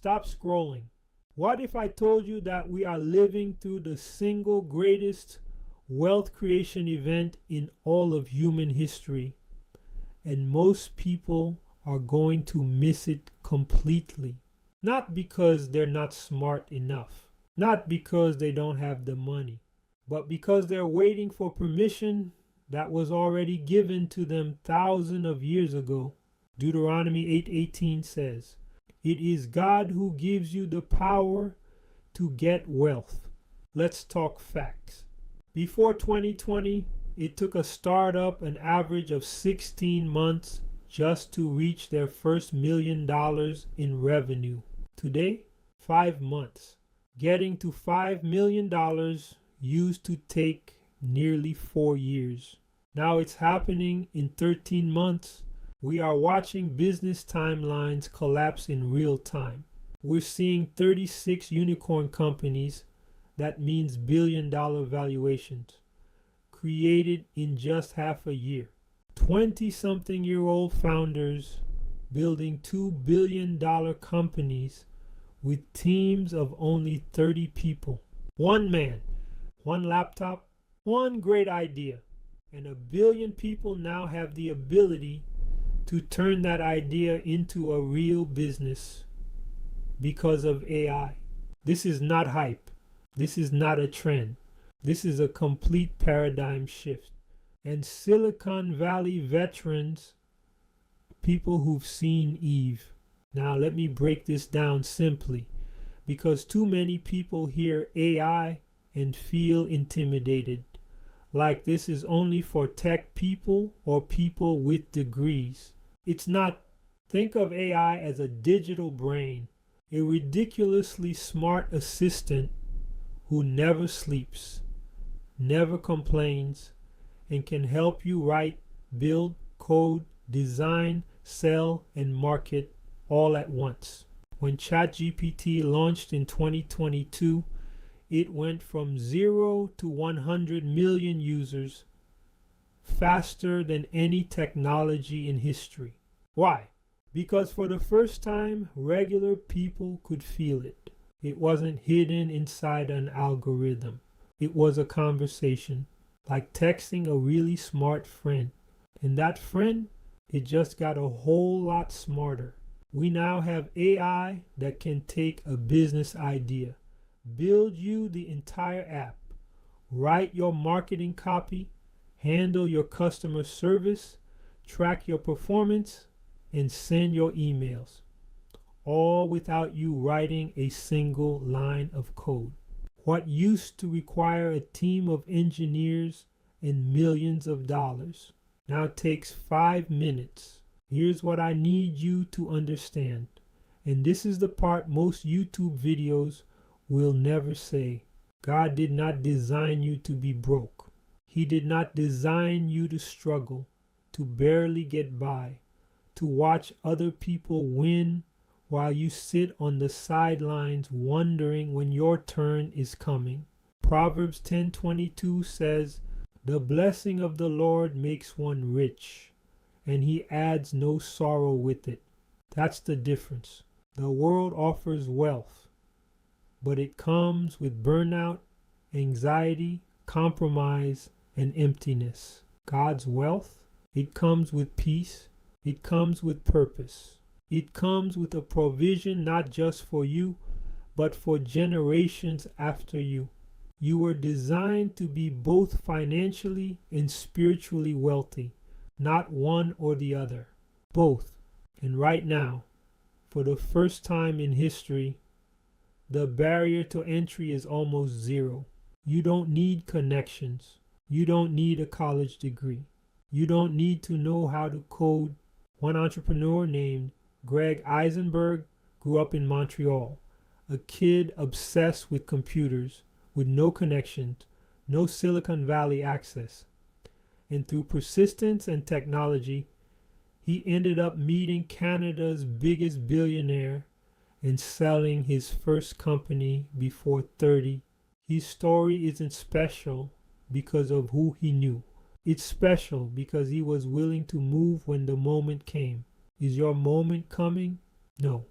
Stop scrolling. What if I told you that we are living through the single greatest wealth creation event in all of human history, and most people are going to miss it completely? Not because they're not smart enough, not because they don't have the money, but because they're waiting for permission that was already given to them thousands of years ago. Deuteronomy 8:18 says, "It is God who gives you the power to get wealth." Let's talk facts. Before 2020, it took a startup an average of 16 months just to reach their first $1 million in revenue. Today, 5 months. Getting to $5 million used to take nearly 4 years. Now it's happening in 13 months. We are watching business timelines collapse in real time. We're seeing 36 unicorn companies, that means billion-dollar valuations, created in just half a year. 20-something-year-old founders building $2 billion companies with teams of only 30 people. One man, one laptop, one great idea, and 1 billion people now have the ability to turn that idea into a real business because of AI. This is not hype. This is not a trend. This is a complete paradigm shift. And Silicon Valley veterans, people who've seen Eve. Now let me break this down simply, because too many people hear AI and feel intimidated, like this is only for tech people or people with degrees. It's not. Think of AI as a digital brain, a ridiculously smart assistant who never sleeps, never complains, and can help you write, build, code, design, sell, and market all at once. When ChatGPT launched in 2022, it went from 0 to 100 million users faster than any technology in history. Why? Because for the first time, regular people could feel it. It wasn't hidden inside an algorithm. It was a conversation, like texting a really smart friend. And that friend, it just got a whole lot smarter. We now have AI that can take a business idea, build you the entire app, write your marketing copy, handle your customer service, track your performance, and send your emails, all without you writing a single line of code. What used to require a team of engineers and millions of dollars now takes 5 minutes. Here's what I need you to understand, and this is the part most YouTube videos will never say. God did not design you to be broke. He did not design you to struggle, to barely get by, to watch other people win while you sit on the sidelines wondering when your turn is coming. Proverbs 10:22 says, "The blessing of the Lord makes one rich, and he adds no sorrow with it." That's the difference. The world offers wealth, but it comes with burnout, anxiety, compromise, and emptiness. God's wealth, it comes with peace. It comes with purpose. It comes with a provision not just for you, but for generations after you. You were designed to be both financially and spiritually wealthy, not one or the other, both. And right now, for the first time in history, the barrier to entry is almost zero. You don't need connections. You don't need a college degree. You don't need to know how to code. One entrepreneur named Greg Eisenberg grew up in Montreal, a kid obsessed with computers, with no connections, no Silicon Valley access. And through persistence and technology, he ended up meeting Canada's biggest billionaire and selling his first company before 30. His story isn't special because of who he knew. It's special because he was willing to move when the moment came. Is your moment coming? No.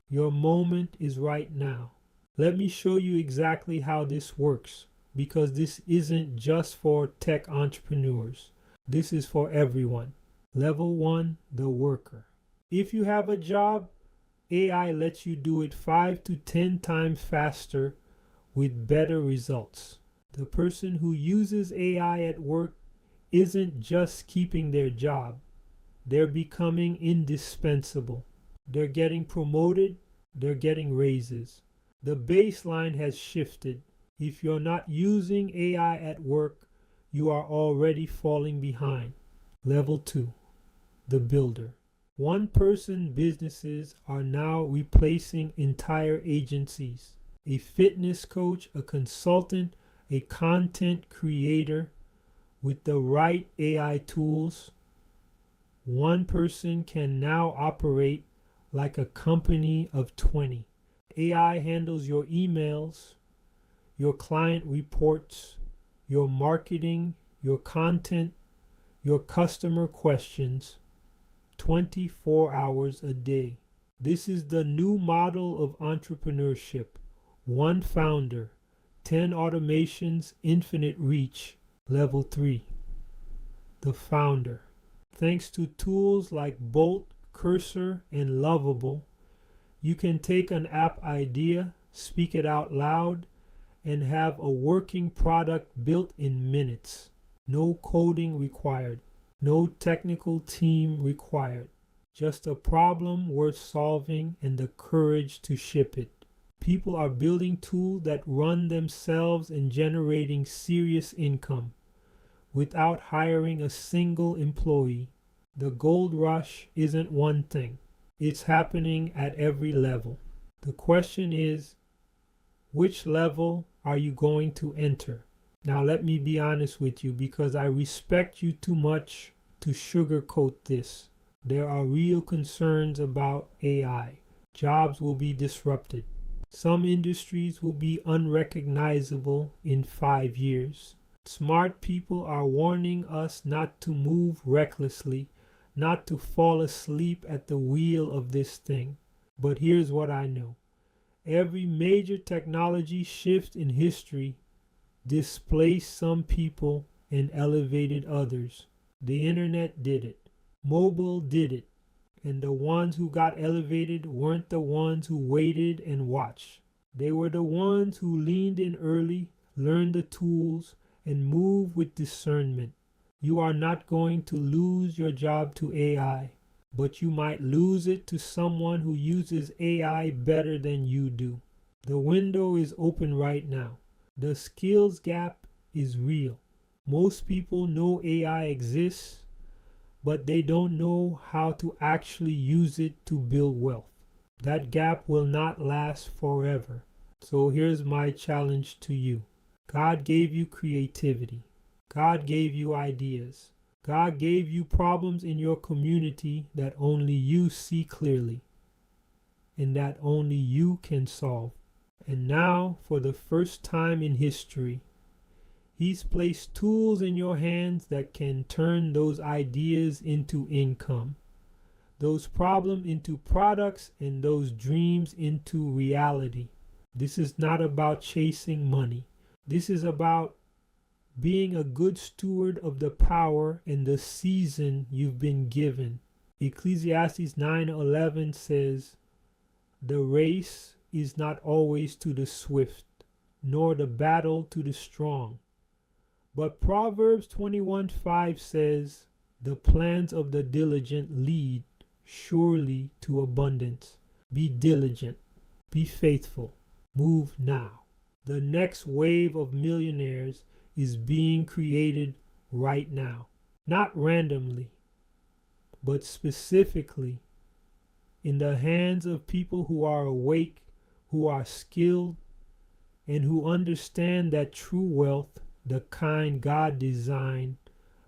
Your moment is right now. Let me show you exactly how this works, because this isn't just for tech entrepreneurs. This is for everyone. Level 1, the worker. If you have a job, AI lets you do it 5 to 10 times faster with better results. The person who uses AI at work isn't just keeping their job, they're becoming indispensable. They're getting promoted, they're getting raises. The baseline has shifted. If you're not using AI at work, you are already falling behind. Level 2, the builder. One person businesses are now replacing entire agencies. A fitness coach, a consultant, a content creator with the right AI tools. One person can now operate like a company of 20. AI handles your emails, your client reports, your marketing, your content, your customer questions, 24 hours a day. This is the new model of entrepreneurship. One founder, 10 automations, infinite reach. Level 3, the founder. Thanks to tools like Bolt, Cursor, and Lovable, you can take an app idea, speak it out loud, and have a working product built in minutes. No coding required. No technical team required. Just a problem worth solving and the courage to ship it. People are building tools that run themselves and generating serious income without hiring a single employee. The gold rush isn't one thing. It's happening at every level. The question is, which level are you going to enter? Now let me be honest with you, because I respect you too much to sugarcoat this. There are real concerns about AI. Jobs will be disrupted. Some industries will be unrecognizable in 5 years. Smart people are warning us not to move recklessly, not to fall asleep at the wheel of this thing. But here's what I know. Every major technology shift in history displaced some people and elevated others. The internet did it. Mobile did it. And the ones who got elevated weren't the ones who waited and watched. They were the ones who leaned in early, learned the tools, and moved with discernment. You are not going to lose your job to AI, but you might lose it to someone who uses AI better than you do. The window is open right now. The skills gap is real. Most people know AI exists, but they don't know how to actually use it to build wealth. That gap will not last forever. So here's my challenge to you. God gave you creativity. God gave you ideas. God gave you problems in your community that only you see clearly and that only you can solve. And now, for the first time in history, He's placed tools in your hands that can turn those ideas into income, those problems into products, and those dreams into reality. This is not about chasing money. This is about being a good steward of the power and the season you've been given. Ecclesiastes 9:11 says, "The race is not always to the swift, nor the battle to the strong." But Proverbs 21:5 says, "The plans of the diligent lead surely to abundance." Be diligent. Be faithful. Move now. The next wave of millionaires is being created right now. Not randomly, but specifically in the hands of people who are awake, who are skilled, and who understand that true wealth, the kind God designed,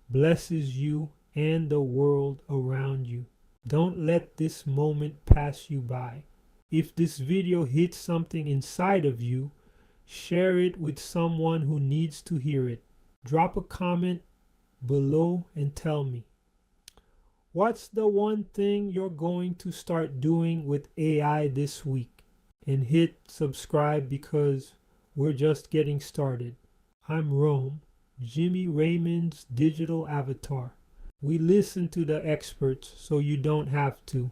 blesses you and the world around you. Don't let this moment pass you by. If this video hits something inside of you, share it with someone who needs to hear it. Drop a comment below and tell me, What's the one thing you're going to start doing with AI this week? And hit subscribe because we're just getting started. I'm Rome, Jimmy Raymond's digital avatar. We listen to the experts so you don't have to.